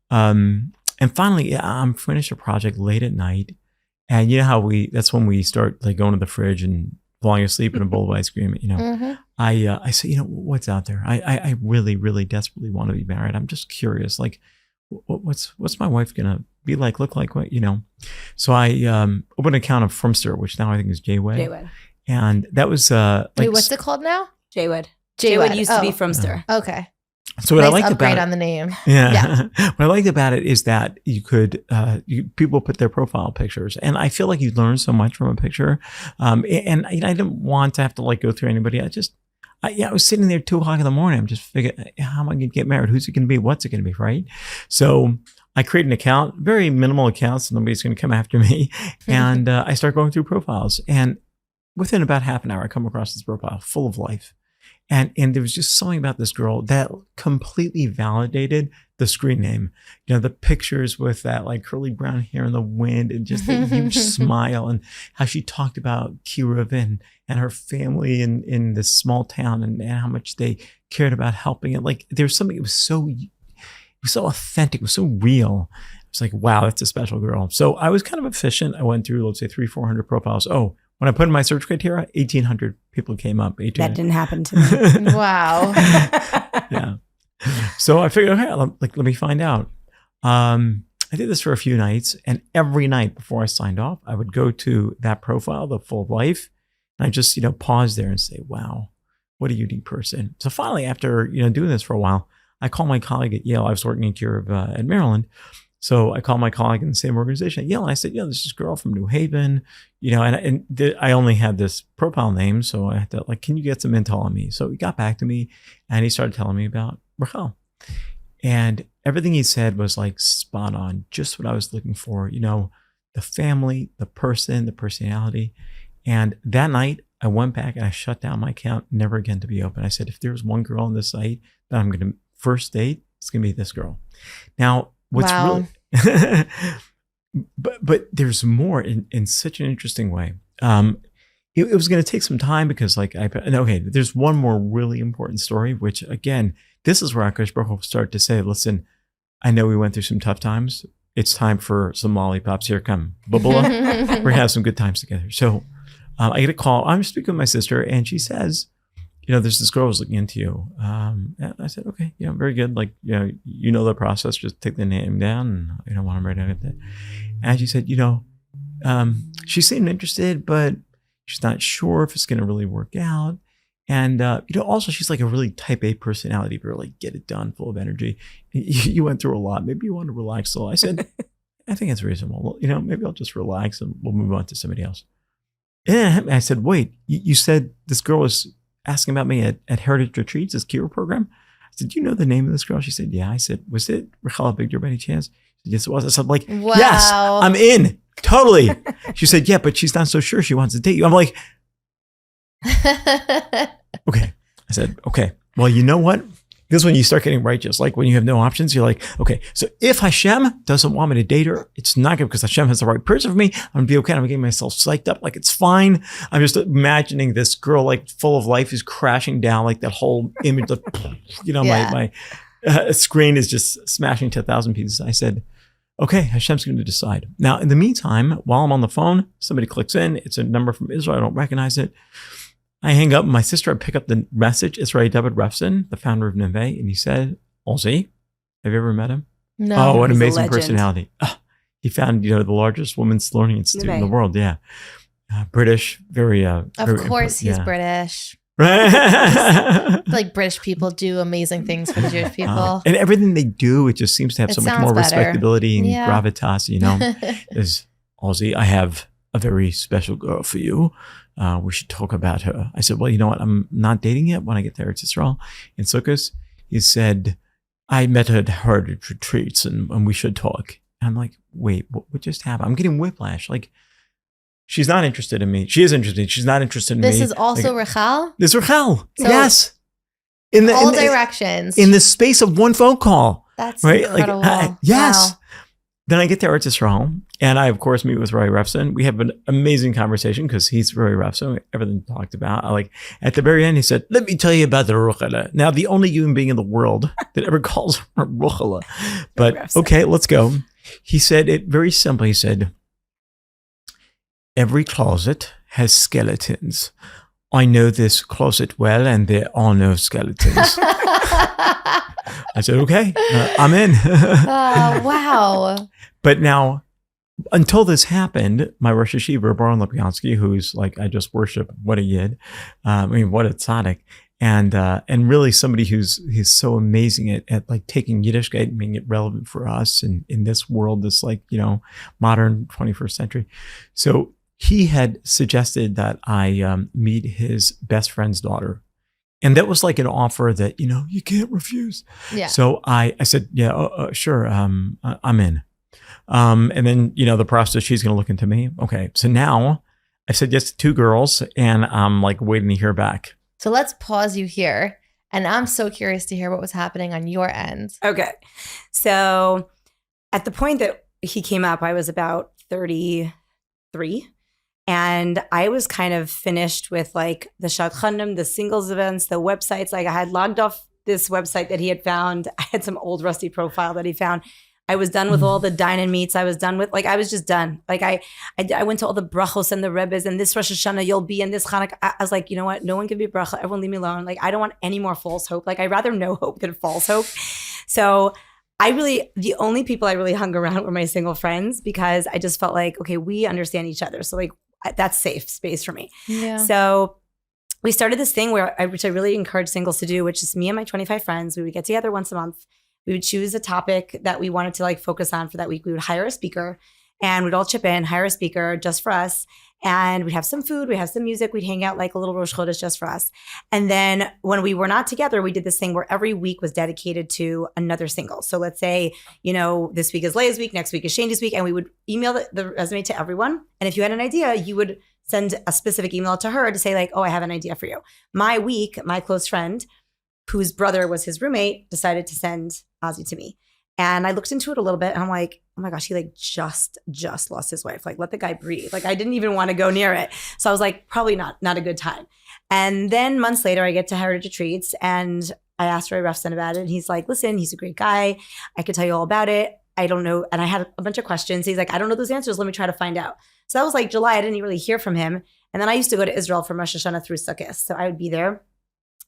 And finally, I'm finished a project late at night. And you know how that's when we start like going to the fridge and falling asleep in a bowl of ice cream, Mm-hmm. I say, what's out there? I really, really desperately want to be married. I'm just curious, like, what's my wife gonna be like, look like, what, So I opened an account of Frumster, which now I think is Jaywed. And that was wait, what's it called now? Jaywed. Jaywed used to be Frumster. Okay. So what I liked about it, on the name. Yeah. What I liked about it is that you could, people put their profile pictures, and I feel like you learn so much from a picture. And I didn't want to have to like go through anybody. I was sitting there 2:00 in the morning. I'm just figuring, how am I going to get married? Who's it going to be? What's it going to be? Right. So I create an account, very minimal account, so nobody's going to come after me. And I start going through profiles, and within about half an hour, I come across this profile full of life. And there was just something about this girl that completely validated the screen name. The pictures with that like curly brown hair in the wind and just that huge smile, and how she talked about Kiruv and her family in this small town, and how much they cared about helping it. Like, there's something, it was so authentic, it was so real. It's like, wow, that's a special girl. So I was kind of efficient. I went through, let's say 300-400 profiles. Oh, when I put in my search criteria, 1,800 people came up. That didn't happen to me. Wow. Yeah. So I figured, okay, let me find out. I did this for a few nights, and every night before I signed off, I would go to that profile, the full of life, and I just, pause there and say, wow, what a unique person. So finally, after, doing this for a while, I called my colleague at Yale. I was working here at Maryland. So I called my colleague in the same organization at Yale, and I said, there's this girl from New Haven, I only had this profile name. So I had to can you get some intel on me? So he got back to me, and he started telling me about Rachel. And everything he said was like spot on, just what I was looking for, the family, the person, the personality. And that night I went back and I shut down my account, never again to be open. I said, if there's one girl on this site that I'm going to first date, it's going to be this girl. Now, what's wow. really, but there's more in such an interesting way. It was going to take some time because okay, there's one more really important story, which again, this is where Akash Baruch Hu start to say, listen, I know we went through some tough times. It's time for some lollipops. Here come. Bubula. We're going to have some good times together. So I get a call. I'm speaking with my sister and she says, there's this girl who's looking into you. And I said, okay, very good. You know the process. Just take the name down. And I don't want to write anything. And she said, she seemed interested, but she's not sure if it's going to really work out. And, also she's like a really type A personality, really get it done, full of energy. You went through a lot. Maybe you want to relax a little. I said, I think it's reasonable. Well, maybe I'll just relax and we'll move on to somebody else. And I said, wait, you said this girl was asking about me at Heritage Retreats, this Kira program. I said, do you know the name of this girl? She said, yeah. I said, was it Rachel Burnham by any chance? She said, yes, it was. I said, wow. Yes, I'm in. Totally. She said, yeah, but she's not so sure she wants to date you. I'm like, okay. I said, okay. Well, you know what? This is when you start getting righteous. Like when you have no options, you're like, okay, so if Hashem doesn't want me to date her, it's not good because Hashem has the right person for me. I'm going to be okay. I'm getting myself psyched up. Like it's fine. I'm just imagining this girl like full of life is crashing down like that whole image of, my screen is just smashing to 1,000 pieces. I said, okay, Hashem's going to decide. Now, in the meantime, while I'm on the phone, somebody clicks in. It's a number from Israel. I don't recognize it. I hang up. My sister, I pick up the message. It's Ray David Refson, the founder of Neve. And he said, Ozzie, have you ever met him? No. Oh, what an He's a amazing legend. Personality. He found, the largest women's learning institute in the world. Yeah. British, very, Of course he's British. Right. Like British people do amazing things for the Jewish people. And everything they do, it just seems to have It so much sounds more better. respectability and Yeah. gravitas, is Ozzie, I have a very special girl for you. We should talk about her. I said, well, you know what? I'm not dating yet. When I get there, it's Israel in Sukkot. He said, I met her at Heritage Retreats and we should talk. And I'm like, wait, what just happened? I'm getting whiplash. Like, she's not interested in me. She is interested. She's not interested in me. This is also Rachel? This is Rachel. So yes. All directions. In the space of one phone call. That's Right? incredible. Yes. Wow. Then I get to Eretz Yisrael, and I, of course, meet with Roy Refson. We have an amazing conversation because he's Roy Refson, everything talked about. At the very end, he said, let me tell you about the Ruchala. Now, the only human being in the world that ever calls her Ruchala. But, okay, let's go. He said it very simply. He said, every closet has skeletons. I know this closet well, and there are no skeletons. I said, okay, I'm in. Oh, wow. But now, until this happened, my Rosh Hashiva, Baron Lipyansky, who's like, I just worship, what a yid. What a tzaddik. And really somebody who's so amazing at like taking Yiddishkeit and making it relevant for us in this world, this modern 21st century. So he had suggested that I meet his best friend's daughter. And that was like an offer that, you can't refuse. Yeah. So I said, yeah, sure. I'm in. And then, the process, she's going to look into me. Okay. So now I said yes to 2 girls and I'm like waiting to hear back. So let's pause you here. And I'm so curious to hear what was happening on your end. Okay. So at the point that he came up, I was about 33. And I was kind of finished with like the shadchanim, the singles events, the websites. Like I had logged off this website that he had found. I had some old rusty profile that he found. I was done with all the dine and meets. I was done with, I was just done. Like I went to all the brachos and the rebbes and this Rosh Hashanah you'll be and this Hanukkah. I was like, you know what? No one can be a bracha. Everyone leave me alone. Like I don't want any more false hope. Like I'd rather no hope than false hope. So the only people I really hung around were my single friends because I just felt like, okay, we understand each other. So like that's safe space for me. Yeah. So we started this thing which I really encourage singles to do, which is me and my 25 friends. We would get together once a month. We would choose a topic that we wanted to like focus on for that week. We would hire a speaker and we'd all chip in, hire a speaker just for us. And we'd have some food, we'd have some music, we'd hang out like a little Rosh Chodesh just for us. And then when we were not together, we did this thing where every week was dedicated to another single. So let's say, this week is Leia's week, next week is Shandy's week, and we would email the resume to everyone. And if you had an idea, you would send a specific email to her to say like, oh, I have an idea for you. My close friend, whose brother was his roommate, decided to send Ozzie to me. And I looked into it a little bit and I'm like, oh my gosh, he like just lost his wife. Like, let the guy breathe. Like, I didn't even want to go near it. So I was like, probably not a good time. And then months later, I get to Heritage Retreats and I asked Roy Refson about it. And he's like, listen, he's a great guy. I could tell you all about it. I don't know. And I had a bunch of questions. He's like, I don't know those answers. Let me try to find out. So that was like July. I didn't really hear from him. And then I used to go to Israel from Rosh Hashanah through Sukkot. So I would be there.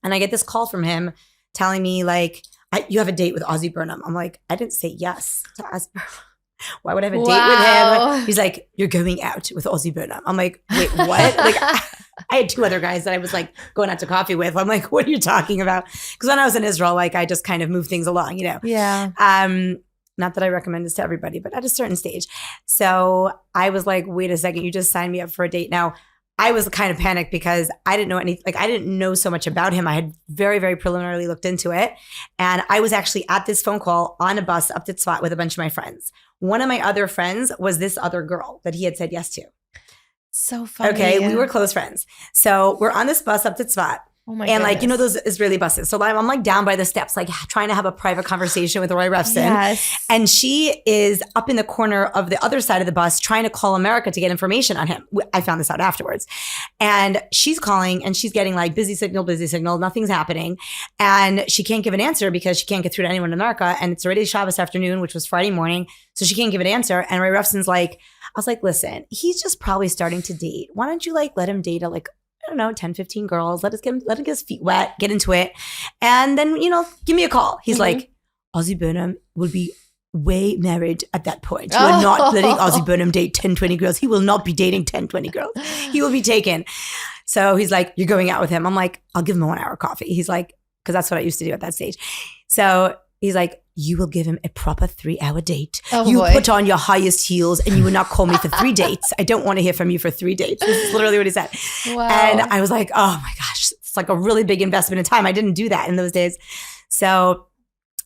And I get this call from him telling me like, you have a date with Ozzie Burnham. I'm like, I didn't say yes to Ozzie Burnham. Why would I have a date with him? He's like, you're going out with Ozzie Burnham. I'm like, wait, what? Like, I had 2 other guys that I was like going out to coffee with. I'm like, what are you talking about? Because when I was in Israel, like I just kind of moved things along, you know? Yeah. Not that I recommend this to everybody, but at a certain stage. So I was like, wait a second, you just signed me up for a date. Now, I was kind of panicked because I didn't know I didn't know so much about him. I had very, very preliminarily looked into it. And I was actually at this phone call on a bus up to Tzfat with a bunch of my friends. One of my other friends was this other girl that he had said yes to. So funny. Okay, we were close friends. So we're on this bus up to Tzfat. Oh my and goodness. like, you know, those Israeli buses. So I'm like down by the steps, like trying to have a private conversation with Roy Refson. Yes. And she is up in the corner of the other side of the bus trying to call America to get information on him. I found this out afterwards. And she's calling and she's getting like busy signal, nothing's happening. And she can't give an answer because she can't get through to anyone in America. And it's already Shabbos afternoon, which was Friday morning. So she can't give an answer. And Roy Refson's like, I was like, listen, he's just probably starting to date. Why don't you like let him date like, I don't know, 10, 15 girls. Let him get his feet wet, get into it. And then, you know, give me a call. He's like, Ozzie Burnham will be way married at that point. You are not letting Ozzie Burnham date 10, 20 girls. He will not be dating 10, 20 girls. He will be taken. So he's like, you're going out with him. I'm like, I'll give him a 1-hour coffee. He's like, because that's what I used to do at that stage. So he's like, you will give him a proper 3-hour date. You put on your highest heels and you will not call me for 3 dates. I don't want to hear from you for 3 dates. This is literally what he said. Wow. And I was like, oh my gosh, it's like a really big investment in time. I didn't do that in those days. So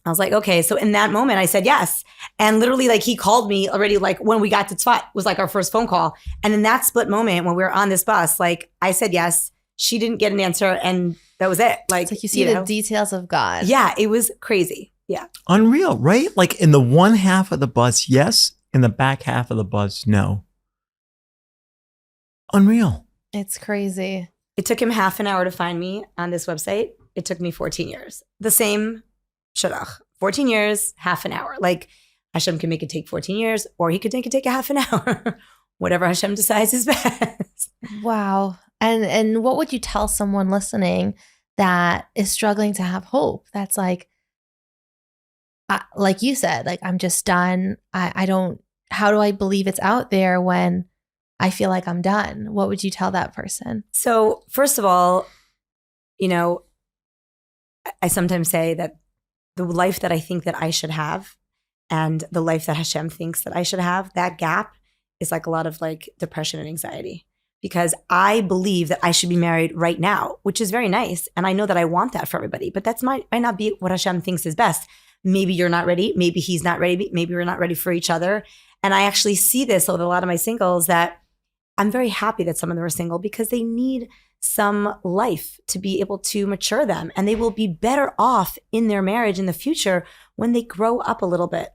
I was like, okay. So in that moment I said yes. And literally like he called me already like when we got to Tzfat was like our first phone call. And in that split moment when we were on this bus, like I said yes, she didn't get an answer and that was it. Like, it's like you see the details of God. Yeah, it was crazy. Yeah. Unreal, right? Like in the one half of the bus, yes. In the back half of the bus, no. Unreal. It's crazy. It took him half an hour to find me on this website. It took me 14 years. The same shadach. 14 years, half an hour. Like Hashem can make it take 14 years or he could make it take a half an hour. Whatever Hashem decides is best. Wow. And what would you tell someone listening that is struggling to have hope? That's like you said, like, I'm just done. I don't, how do I believe it's out there when I feel like I'm done? What would you tell that person? So first of all, you know, I sometimes say that the life that I think that I should have and the life that Hashem thinks that I should have, that gap is like a lot of like depression and anxiety. Because I believe that I should be married right now, which is very nice. And I know that I want that for everybody, but that's might not be what Hashem thinks is best. Maybe you're not ready. Maybe he's not ready. Maybe we're not ready for each other. And I actually see this with a lot of my singles that I'm very happy that some of them are single because they need some life to be able to mature them. And they will be better off in their marriage in the future when they grow up a little bit.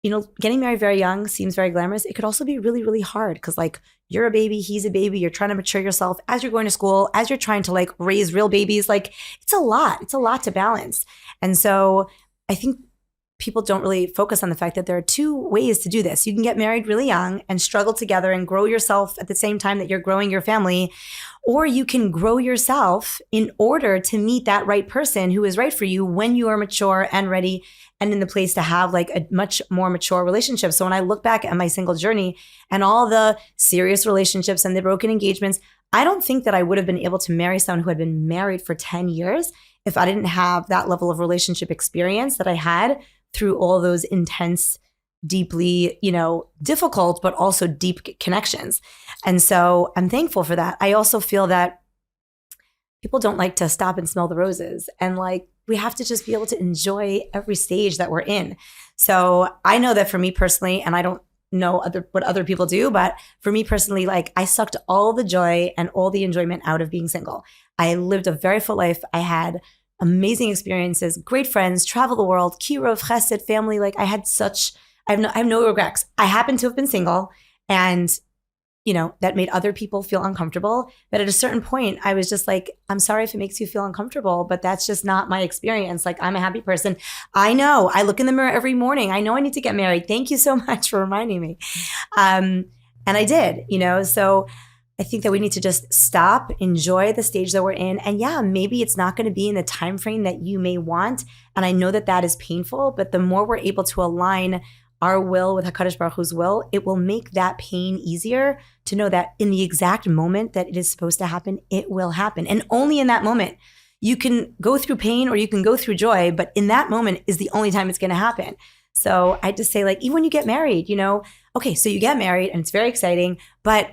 You know, getting married very young seems very glamorous. It could also be really, really hard because like you're a baby, he's a baby, you're trying to mature yourself as you're going to school, as you're trying to like raise real babies. Like it's a lot to balance. And so I think people don't really focus on the fact that there are 2 ways to do this. You can get married really young and struggle together and grow yourself at the same time that you're growing your family, or you can grow yourself in order to meet that right person who is right for you when you are mature and ready and in the place to have like a much more mature relationship. So when I look back at my single journey and all the serious relationships and the broken engagements, I don't think that I would have been able to marry someone who had been married for 10 years if I didn't have that level of relationship experience that I had through all those intense, deeply, you know, difficult, but also deep connections. And so I'm thankful for that. I also feel that people don't like to stop and smell the roses. And like, we have to just be able to enjoy every stage that we're in. So I know that for me personally, and I don't know what other people do, but for me personally, like I sucked all the joy and all the enjoyment out of being single. I lived a very full life. I had amazing experiences, great friends, travel the world, kirov, chesed, family. Like I have no regrets. I happen to have been single, and that made other people feel uncomfortable. But at a certain point, I was just like, I'm sorry if it makes you feel uncomfortable, but that's just not my experience. Like, I'm a happy person. I know. I look in the mirror every morning. I know I need to get married. Thank you so much for reminding me. And I did, so I think that we need to just stop, enjoy the stage that we're in. And yeah, maybe it's not going to be in the time frame that you may want. And I know that that is painful, but the more we're able to align our will with HaKadosh Baruch Hu's will, it will make that pain easier to know that in the exact moment that it is supposed to happen, it will happen. And only in that moment. You can go through pain or you can go through joy, but in that moment is the only time it's going to happen. So I just say, like, even when you get married, okay, so you get married and it's very exciting, but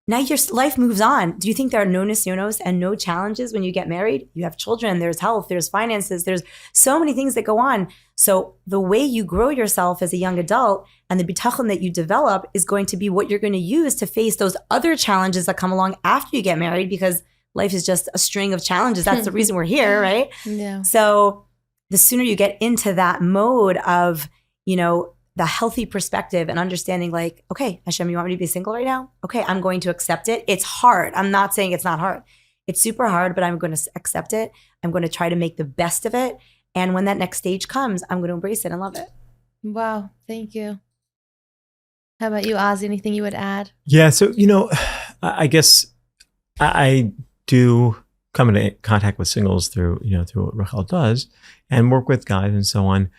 now your life moves on. Do you think there are no nisyonos and no challenges when you get married? You have children, there's health, there's finances, there's so many things that go on. So the way you grow yourself as a young adult and the bitachon that you develop is going to be what you're going to use to face those other challenges that come along after you get married, because life is just a string of challenges. That's the reason we're here, right? Yeah. So the sooner you get into that mode of, the healthy perspective and understanding, like, okay, Hashem, you want me to be single right now? Okay, I'm going to accept it. It's hard. I'm not saying it's not hard. It's super hard, but I'm going to accept it. I'm going to try to make the best of it. And when that next stage comes, I'm going to embrace it and love it. Wow. Thank you. How about you, Ozzie? Anything you would add? Yeah. So, I guess I do come into contact with singles through what Rachel does and work with guys and so on.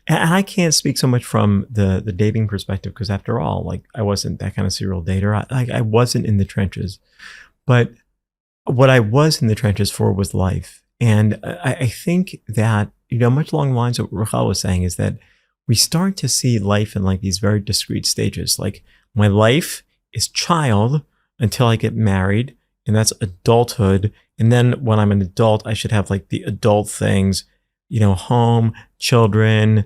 And I can't speak so much from the dating perspective, because after all, like, I wasn't that kind of serial dater. I wasn't in the trenches, but what I was in the trenches for was life. And I think that, much along the lines of what Rachel was saying, is that we start to see life in like these very discrete stages. Like, my life is child until I get married, and that's adulthood. And then when I'm an adult, I should have like the adult things, home, children,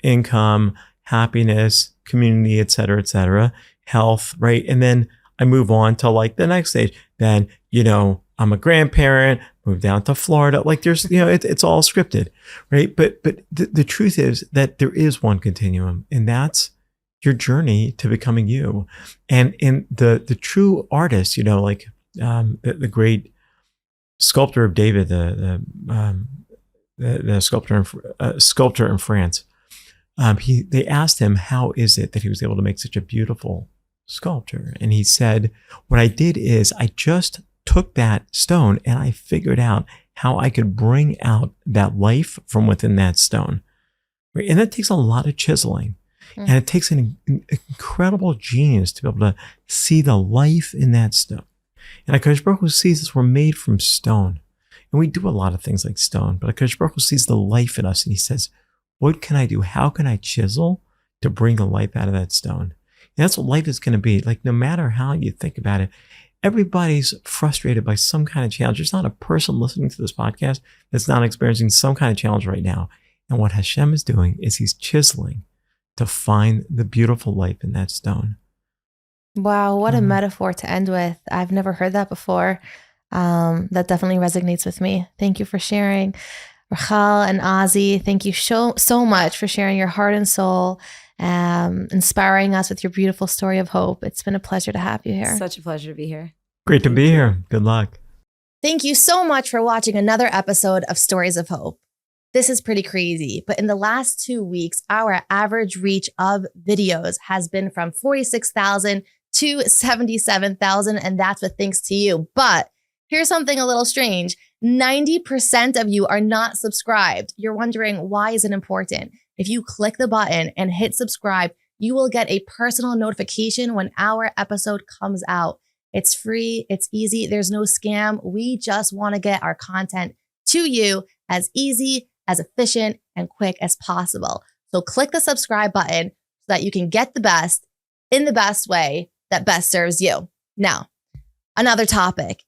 income, happiness, community, et cetera, health, right? And then I move on to like the next stage. Then, I'm a grandparent, move down to Florida. Like, there's, it's all scripted, right? But the truth is that there is one continuum, and that's your journey to becoming you. And in the true artist, the great sculptor of David, the sculptor in France, they asked him, how is it that he was able to make such a beautiful sculpture? And he said, what I did is I just took that stone and I figured out how I could bring out that life from within that stone. Right? And that takes a lot of chiseling. And it takes an incredible genius to be able to see the life in that stone. And HaKadosh Baruch Hu sees us, we're made from stone. And we do a lot of things like stone, but HaKadosh Baruch Hu sees the life in us, and he says, what can I do? How can I chisel to bring the life out of that stone? And that's what life is going to be. Like, no matter how you think about it, everybody's frustrated by some kind of challenge. There's not a person listening to this podcast that's not experiencing some kind of challenge right now. And what Hashem is doing is he's chiseling to find the beautiful life in that stone. Wow, what a metaphor to end with. I've never heard that before. That definitely resonates with me. Thank you for sharing. Rachel and Ozzie, thank you so much for sharing your heart and soul, inspiring us with your beautiful story of hope. It's been a pleasure to have you here. Such a pleasure to be here. Great to be here. Good luck. Thank you so much for watching another episode of Stories of Hope. This is pretty crazy, but in the last 2 weeks, our average reach of videos has been from 46,000 to 77,000, and that's with thanks to you. But here's something a little strange. 90% of you are not subscribed. You're wondering, why is it important? If you click the button and hit subscribe, you will get a personal notification when our episode comes out. It's free, it's easy, there's no scam. We just want to get our content to you as easy, as efficient, and quick as possible. So click the subscribe button so that you can get the best in the best way that best serves you. Now, another topic.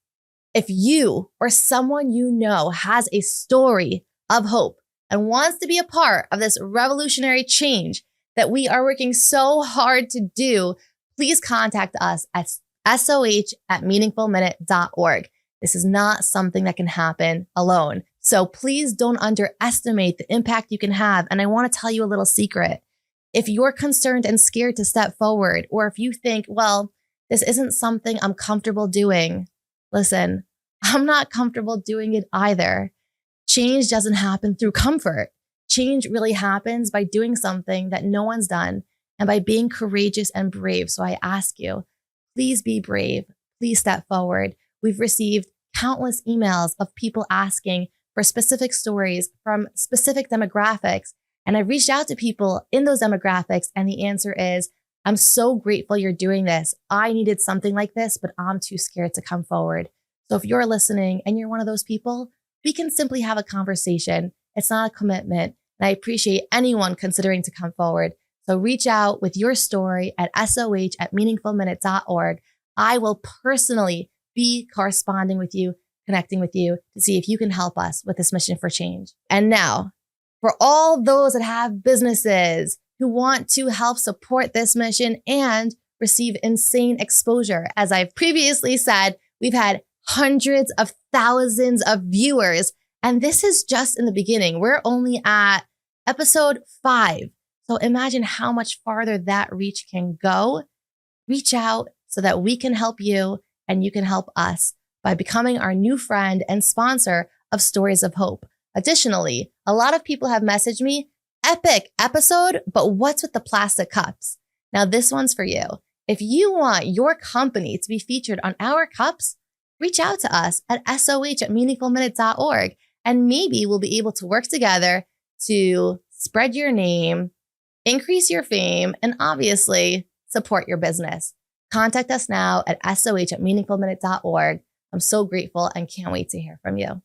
If you or someone you know has a story of hope and wants to be a part of this revolutionary change that we are working so hard to do, please contact us at soh@meaningfulminute.org. This is not something that can happen alone. So please don't underestimate the impact you can have. And I want to tell you a little secret. If you're concerned and scared to step forward, or if you think, well, this isn't something I'm comfortable doing, listen, I'm not comfortable doing it either. Change doesn't happen through comfort. Change really happens by doing something that no one's done and by being courageous and brave. So I ask you, please be brave. Please step forward. We've received countless emails of people asking for specific stories from specific demographics. And I've reached out to people in those demographics, and the answer is, I'm so grateful you're doing this. I needed something like this, but I'm too scared to come forward. So if you're listening and you're one of those people, we can simply have a conversation. It's not a commitment. And I appreciate anyone considering to come forward. So reach out with your story at soh@meaningfulminute.org. I will personally be corresponding with you, connecting with you to see if you can help us with this mission for change. And now, for all those that have businesses who want to help support this mission and receive insane exposure, as I've previously said, we've had hundreds of thousands of viewers, and this is just in the beginning. We're only at episode 5. So imagine how much farther that reach can go. Reach out so that we can help you and you can help us by becoming our new friend and sponsor of Stories of Hope. Additionally, a lot of people have messaged me, epic episode, but what's with the plastic cups? Now this one's for you. If you want your company to be featured on our cups, reach out to us at soh@meaningfulminute.org, and maybe we'll be able to work together to spread your name, increase your fame, and obviously support your business. Contact us now at soh@meaningfulminute.org. I'm so grateful and can't wait to hear from you.